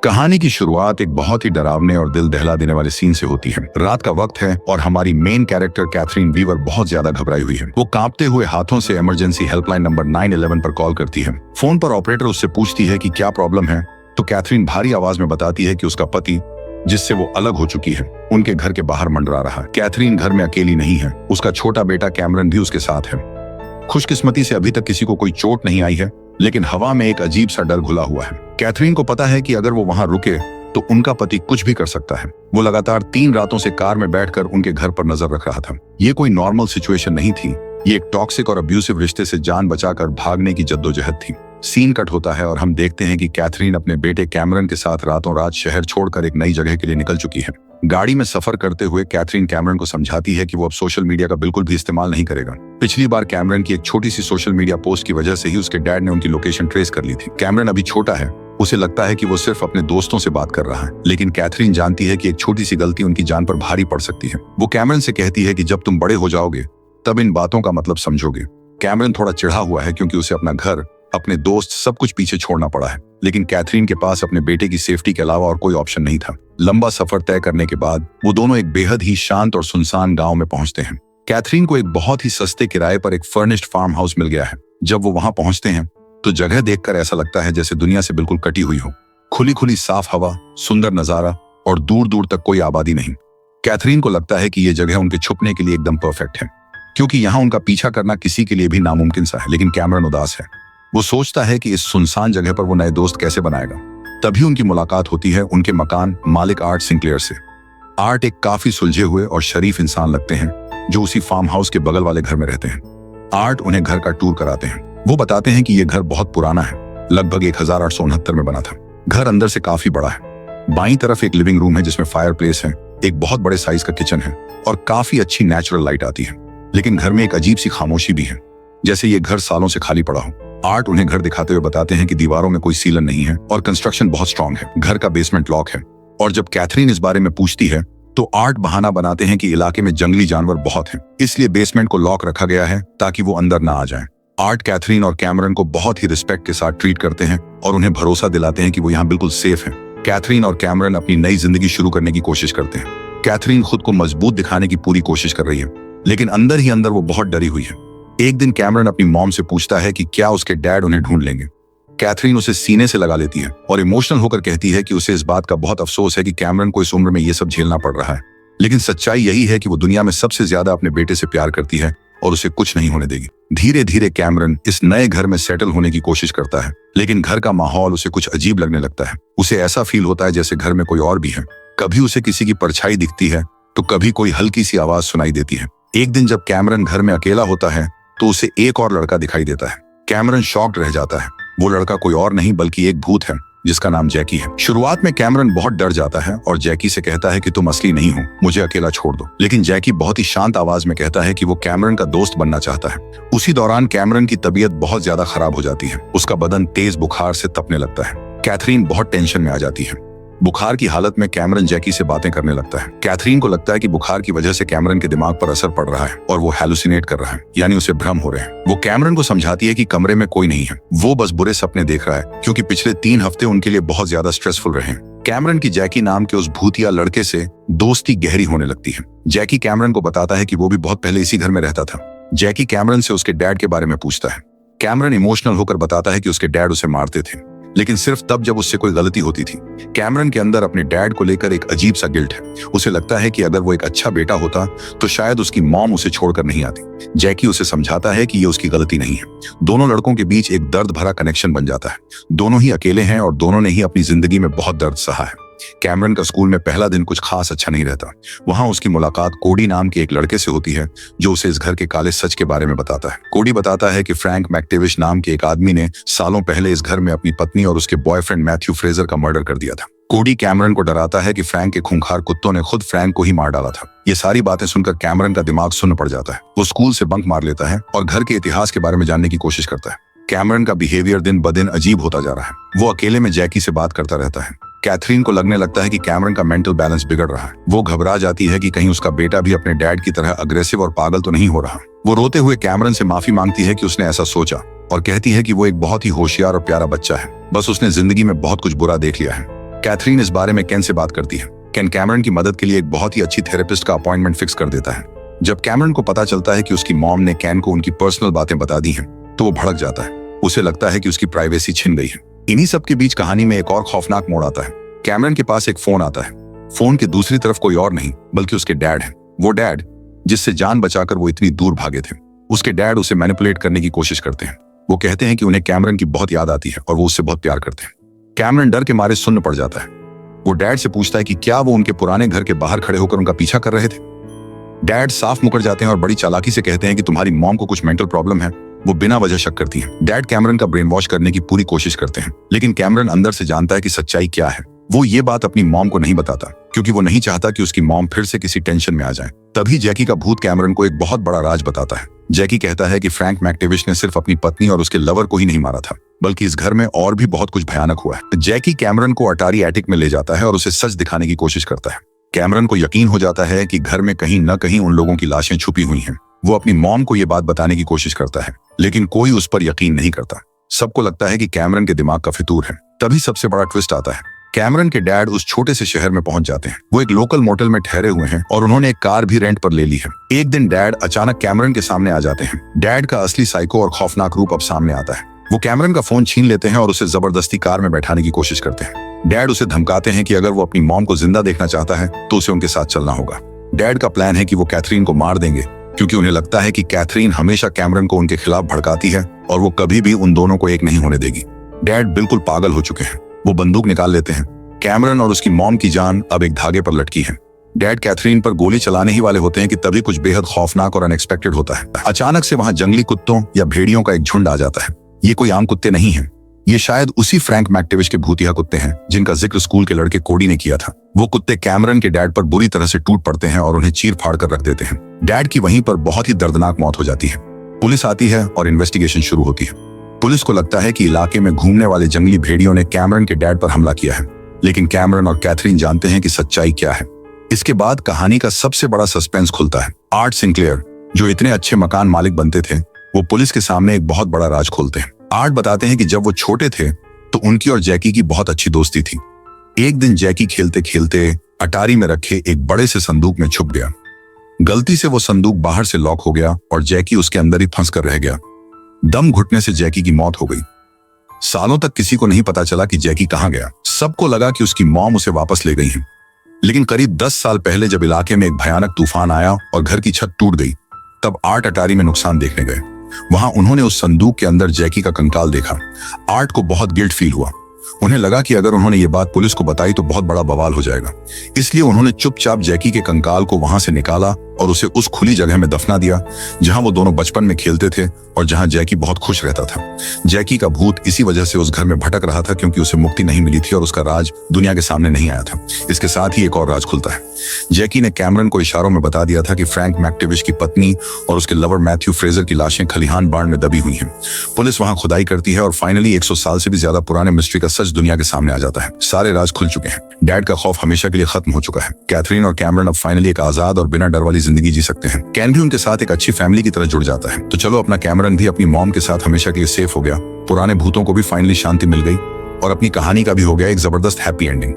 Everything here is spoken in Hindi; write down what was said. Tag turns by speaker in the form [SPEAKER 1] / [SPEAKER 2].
[SPEAKER 1] कहानी की शुरुआत एक बहुत ही डरावने और दिल दहला देने वाले सीन से होती है। रात का वक्त है और हमारी मेन कैरेक्टर कैथरीन वीवर बहुत ज्यादा घबराई हुई है। वो कांपते हुए हाथों से इमरजेंसी हेल्पलाइन नंबर 911 पर कॉल करती है। फोन पर ऑपरेटर उससे पूछती है कि क्या प्रॉब्लम है, तो कैथरीन भारी आवाज में बताती है कि उसका पति, जिससे वो अलग हो चुकी है, उनके घर के बाहर मंडरा रहा है। कैथरीन घर में अकेली नहीं है, उसका छोटा बेटा कैमरन भी उसके साथ है। खुशकिस्मती से अभी तक किसी को कोई चोट नहीं आई है, लेकिन हवा में एक अजीब सा डर घुला हुआ है। कैथरीन को पता है कि अगर वो वहां रुके तो उनका पति कुछ भी कर सकता है। वो लगातार 3 रातों से कार में बैठकर उनके घर पर नजर रख रहा था। ये कोई नॉर्मल सिचुएशन नहीं थी, ये एक टॉक्सिक और अब्यूसिव रिश्ते से जान बचाकर भागने की जद्दोजहद थी। सीन कट होता है और हम देखते हैं कि कैथरीन अपने बेटे कैमरन के साथ रातों रात शहर छोड़कर एक नई जगह के लिए निकल चुकी है। गाड़ी में सफर करते हुए कैथरीन कैमरन को समझाती है कि वो अब सोशल मीडिया का बिल्कुल भी इस्तेमाल नहीं करेगा। पिछली बार कैमरन की एक छोटी सी सोशल मीडिया पोस्ट की वजह से ही उसके डैड ने उनकी लोकेशन ट्रेस कर ली थी। कैमरन अभी छोटा है, उसे लगता है कि वो सिर्फ अपने दोस्तों से बात कर रहा है, लेकिन कैथरीन जानती है कि एक छोटी सी गलती उनकी जान पर भारी पड़ सकती है। वो कैमरन से कहती है कि जब तुम बड़े हो जाओगे तब इन बातों का मतलब समझोगे। कैमरन थोड़ा चिढ़ा हुआ है क्योंकि उसे अपना घर, अपने दोस्त, सब कुछ पीछे छोड़ना पड़ा है, लेकिन कैथरीन के पास अपने बेटे की सेफ्टी के अलावा और कोई ऑप्शन नहीं था। लंबा सफर तय करने के बाद वो दोनों एक बेहद ही शांत और सुनसान गांव में पहुंचते हैं। कैथरीन को एक बहुत ही सस्ते किराए पर एक फर्निश्ड फार्म हाउस मिल गया है। जब वो वहां पहुंचते हैं तो जगह देखकर ऐसा लगता है जैसे दुनिया से बिल्कुल कटी हुई हो। खुली खुली साफ हवा, सुंदर नजारा और दूर दूर तक कोई आबादी नहीं। कैथरीन को लगता है कि ये जगह उनके छुपने के लिए एकदम परफेक्ट है, क्योंकि यहाँ उनका पीछा करना किसी के लिए भी नामुमकिन सा है। लेकिन कैमरन उदास है। वो सोचता है कि इस सुनसान जगह पर वो नए दोस्त कैसे बनाएगा। तभी उनकी मुलाकात होती है उनके मकान मालिक आर्ट सिंक्लेयर से। आर्ट एक काफी सुलझे हुए और शरीफ इंसान लगते हैं जो उसी फार्म हाउस के बगल वाले घर में रहते हैं। आर्ट उन्हें घर का टूर कराते हैं। वो बताते हैं कि ये घर बहुत पुराना है, लगभग 1869 में बना था। घर अंदर से काफी बड़ा है। बाईं तरफ एक लिविंग रूम है जिसमें फायर प्लेस है, एक बहुत बड़े साइज का किचन है और काफी अच्छी नेचुरल लाइट आती है। लेकिन घर में एक अजीब सी खामोशी भी है, जैसे ये घर सालों से खाली पड़ा हो। आर्ट उन्हें घर दिखाते हुए बताते हैं कि दीवारों में कोई सीलन नहीं है और कंस्ट्रक्शन बहुत स्ट्रांग है। घर का बेसमेंट लॉक है और जब कैथरीन इस बारे में पूछती है तो आर्ट बहाना बनाते हैं कि इलाके में जंगली जानवर बहुत हैं, इसलिए बेसमेंट को लॉक रखा गया है ताकि वो अंदर ना आ जाएं। आर्ट कैथरीन और कैमरन को बहुत ही रिस्पेक्ट के साथ ट्रीट करते हैं और उन्हें भरोसा दिलाते हैं कि वो यहाँ बिल्कुल सेफ है। कैथरीन और कैमरन अपनी नई जिंदगी शुरू करने की कोशिश करते हैं। कैथरीन खुद को मजबूत दिखाने की पूरी कोशिश कर रही है, लेकिन अंदर ही अंदर वो बहुत डरी हुई है। एक दिन कैमरन अपनी मॉम से पूछता है कि क्या उसके डैड उन्हें ढूंढ लेंगे। कैथरीन उसे सीने से लगा लेती है और इमोशनल होकर कहती है कि उसे इस बात का बहुत अफसोस है कि कैमरन को इस उम्र में ये सब झेलना पड़ रहा है, लेकिन सच्चाई यही है कि वो दुनिया में सबसे ज्यादा अपने बेटे से प्यार करती है और उसे कुछ नहीं होने देगी। धीरे धीरे कैमरन इस नए घर में सेटल होने की कोशिश करता है, लेकिन घर का माहौल उसे कुछ अजीब लगने लगता है। उसे ऐसा फील होता है जैसे घर में कोई और भी है। कभी उसे किसी की परछाई दिखती है तो कभी कोई हल्की सी आवाज सुनाई देती है। एक दिन जब कैमरन घर में अकेला होता है तो उसे एक और लड़का दिखाई देता है। कैमरन शॉक्ड रह जाता है। वो लड़का कोई और नहीं बल्कि एक भूत है जिसका नाम जैकी है। शुरुआत में कैमरन बहुत डर जाता है और जैकी से कहता है कि तुम असली नहीं हो, मुझे अकेला छोड़ दो। लेकिन जैकी बहुत ही शांत आवाज में कहता है कि वो कैमरन का दोस्त बनना चाहता है। उसी दौरान कैमरन की तबीयत बहुत ज्यादा खराब हो जाती है। उसका बदन तेज बुखार से तपने लगता है। कैथरीन बहुत टेंशन में आ जाती है। बुखार की हालत में कैमरन जैकी से बातें करने लगता है। कैथरीन को लगता है कि बुखार की वजह से कैमरन के दिमाग पर असर पड़ रहा है और वो हैलुसिनेट कर रहा है, यानी उसे भ्रम हो रहे हैं। वो कैमरन को समझाती है कि कमरे में कोई नहीं है, वो बस बुरे सपने देख रहा है, क्योंकि पिछले 3 हफ्ते उनके लिए बहुत ज्यादा स्ट्रेसफुल रहे हैं। कैमरन की जैकी नाम के उस भूतिया लड़के से दोस्ती गहरी होने लगती है। जैकी कैमरन को बताता है कि वो भी बहुत पहले इसी घर में रहता था। जैकी कैमरन से उसके डैड के बारे में पूछता है। कैमरन इमोशनल होकर बताता है कि उसके डैड उसे मारते थे, लेकिन सिर्फ तब जब उससे कोई गलती होती थी। कैमरन के अंदर अपने डैड को लेकर एक अजीब सा गिल्ट है। उसे लगता है कि अगर वो एक अच्छा बेटा होता तो शायद उसकी मॉम उसे छोड़कर नहीं आती। जैकी उसे समझाता है कि ये उसकी गलती नहीं है। दोनों लड़कों के बीच एक दर्द भरा कनेक्शन बन जाता है। दोनों ही अकेले हैं और दोनों ने ही अपनी जिंदगी में बहुत दर्द सहा है। कैमरन का स्कूल में पहला दिन कुछ खास अच्छा नहीं रहता। वहां उसकी मुलाकात कोडी नाम के एक लड़के से होती है जो उसे इस घर के काले सच के बारे में बताता है। कोडी बताता है कि फ्रैंक मैक्टेविश नाम के एक आदमी ने सालों पहले इस घर में अपनी पत्नी और उसके बॉयफ्रेंड मैथ्यू फ्रेजर का मर्डर कर दिया था। कोडी कैमरन को डराता है कि फ्रैंक के खूंखार कुत्तों ने खुद फ्रैंक को ही मार डाला था। ये सारी बातें सुनकर कैमरन का दिमाग सुन्न पड़ जाता है। वो स्कूल से बंक मार लेता है और घर के इतिहास के बारे में जानने की कोशिश करता है। कैमरन का बिहेवियर दिन ब दिन अजीब होता जा रहा है। वो अकेले में जैकी से बात करता रहता है। कैथरीन को लगने लगता है कि कैमरन का मेंटल बैलेंस बिगड़ रहा है। वो घबरा जाती है कि कहीं उसका बेटा भी अपने डैड की तरह अग्रेसिव और पागल तो नहीं हो रहा। वो रोते हुए कैमरन से माफी मांगती है कि उसने ऐसा सोचा और कहती है कि वो एक बहुत ही होशियार और प्यारा बच्चा है, बस उसने जिंदगी में बहुत कुछ बुरा देख लिया है। कैथरीन इस बारे में केन से बात करती है। केन कैमरन की मदद के लिए एक बहुत ही अच्छी थेरेपिस्ट का अपॉइंटमेंट फिक्स कर देता है। जब कैमरन को पता चलता है कि उसकी मॉम ने केन को उनकी पर्सनल बातें बता दी हैं, तो वो भड़क जाता है। उसे लगता है कि उसकी प्राइवेसी छिन गई है। इन्हीं सब के बीच कहानी में एक और खौफनाक मोड़ आता है। कैमरन के पास एक फोन आता है। फोन की दूसरी तरफ कोई और नहीं बल्कि उसके डैड है। वो डैड जिससे जान बचाकर वो इतनी दूर भागे थे। उसके डैड उसे मैनिपुलेट करने की कोशिश करते हैं। वो कहते हैं कि उन्हें कैमरन की बहुत याद आती है और वो उससे बहुत प्यार करते हैं। कैमरन डर के मारे सुन्न पड़ जाता है। वो डैड से पूछता है कि क्या वो उनके पुराने घर के बाहर खड़े होकर उनका पीछा कर रहे थे। डैड साफ मुकर जाते हैं और बड़ी चालाकी से कहते हैं कि तुम्हारी मॉम को कुछ मेंटल प्रॉब्लम है। वो बिना वजह शक करती हैं। डैड कैमरन का ब्रेन वॉश करने की पूरी कोशिश करते हैं, लेकिन कैमरन अंदर से जानता है कि सच्चाई क्या है। वो ये बात अपनी मॉम को नहीं बताता क्योंकि वो नहीं चाहता कि उसकी मॉम फिर से किसी टेंशन में आ जाए। तभी जैकी का भूत कैमरन को एक बहुत बड़ा राज बताता है। जैकी कहता है कि फ्रैंक मैक्टेविश ने सिर्फ अपनी पत्नी और उसके लवर को ही नहीं मारा था, बल्कि इस घर में और भी बहुत कुछ भयानक हुआ है। जैकी कैमरन को अटारी एटिक में ले जाता है और उसे सच दिखाने की कोशिश करता है। कैमरन को यकीन हो जाता है कि घर में कहीं न कहीं उन लोगों की लाशें छुपी हुई हैं। वो अपनी मॉम को ये बात बताने की कोशिश करता है, लेकिन कोई उस पर यकीन नहीं करता। सबको लगता है कि कैमरन के दिमाग का फितूर है। तभी सबसे बड़ा ट्विस्ट आता है। कैमरन के डैड उस छोटे से शहर में पहुंच जाते हैं। वो एक लोकल मोटेल में ठहरे हुए हैं और उन्होंने एक कार भी रेंट पर ले ली है। एक दिन डैड अचानक कैमरन के सामने आ जाते हैं। डैड का असली साइको और खौफनाक रूप अब सामने आता है। वो कैमरन का फोन छीन लेते हैं और उसे जबरदस्ती कार में बैठाने की कोशिश करते हैं। डैड उसे धमकाते हैं कि अगर वो अपनी मॉम को जिंदा देखना चाहता है तो उसे उनके साथ चलना होगा। डैड का प्लान है कि वो कैथरीन को मार देंगे क्योंकि उन्हें लगता है कि कैथरीन हमेशा कैमरन को उनके खिलाफ भड़काती है और वो कभी भी उन दोनों को एक नहीं होने देगी। डैड बिल्कुल पागल हो चुके हैं। वो बंदूक निकाल लेते हैं। कैमरन और उसकी मॉम की जान अब एक धागे पर लटकी है। डैड कैथरीन पर गोली चलाने ही वाले होते हैं कि तभी कुछ बेहद खौफनाक और अनएक्सपेक्टेड होता है। अचानक से वहां जंगली कुत्तों या भेड़ियों का एक झुंड आ जाता है। ये कोई आम कुत्ते नहीं हैं। ये शायद उसी फ्रैंक मैक्टेविश के भूतिया कुत्ते हैं जिनका जिक्र स्कूल के लड़के कोडी ने किया था। वो कुत्ते कैमरन के डैड पर बुरी तरह से टूट पड़ते हैं और उन्हें चीर फाड़ कर रख देते हैं। डैड की वहीं पर बहुत ही दर्दनाक मौत हो जाती है। पुलिस आती है और इन्वेस्टिगेशन शुरू होती है। पुलिस को लगता है कि इलाके में घूमने वाले जंगली भेड़ियों ने कैमरन के डैड पर हमला किया है, लेकिन कैमरन और कैथरीन जानते हैं कि सच्चाई क्या है। इसके बाद कहानी का सबसे बड़ा सस्पेंस खुलता है। आर्ट सिंक्लेयर, जो इतने अच्छे मकान मालिक बनते थे, वो पुलिस के सामने एक बहुत बड़ा राज खोलते हैं। आर्ट बताते हैं कि जब वो छोटे थे तो उनकी और जैकी की बहुत अच्छी दोस्ती थी। एक दिन जैकी खेलते खेलते अटारी में रखे एक बड़े से संदूक में छुप गया। गलती से वो संदूक बाहर से लॉक हो गया और जैकी उसके अंदर ही फंस कर रह गया। दम घुटने से जैकी की मौत हो गई। सालों तक किसी को नहीं पता चला कि जैकी कहाँ गया। सबको लगा कि उसकी मॉम उसे वापस ले गई है, लेकिन करीब 10 साल पहले जब इलाके में एक भयानक तूफान आया और घर की छत टूट गई, तब आर्ट अटारी में नुकसान देखने गए। वहां उन्होंने उस संदूक के अंदर जैकी का कंकाल देखा। आर्ट को बहुत गिल्ट फील हुआ। उन्हें लगा कि अगर उन्होंने ये बात पुलिस को बताई तो बहुत बड़ा बवाल हो जाएगा। इसलिए उन्होंने चुपचाप जैकी के कंकाल को वहां से निकाला और उसे उस खुली जगह में दफना दिया जहां वो दोनों बचपन में खेलते थे और जहां जैकी बहुत खुश रहता था। जैकी का भूत इसी वजह से उस घर में भटक रहा था क्योंकि उसे मुक्ति नहीं मिली थी और उसका राज दुनिया के सामने नहीं आया था। इसके साथ ही एक और राज खुलता है। जैकी ने कैमरन को इशारों में बता दिया था कि फ्रैंक मैक्टेविश की पत्नी और उसके लवर मैथ्यू फ्रेजर की लाशें खलिहान बाढ़ में दबी हुई हैं। पुलिस वहां खुदाई करती है और फाइनली 100 साल से भी ज्यादा पुराने मिस्ट्री का सच दुनिया के सामने आ जाता है। सारे राज खुल चुके हैं। डैड का खौफ हमेशा के लिए खत्म हो चुका है। कैथरीन और कैमरन अब फाइनली एक आजाद और बिना डर वाली जिंदगी जी सकते हैं। कैन भी उनके साथ एक अच्छी फैमिली की तरह जुड़ जाता है। तो चलो, अपना कैमरन भी अपनी मॉम के साथ हमेशा के लिए सेफ हो गया। पुराने भूतों को भी फाइनली शांति मिल गई और अपनी कहानी का भी हो गया एक जबरदस्त हैप्पी एंडिंग।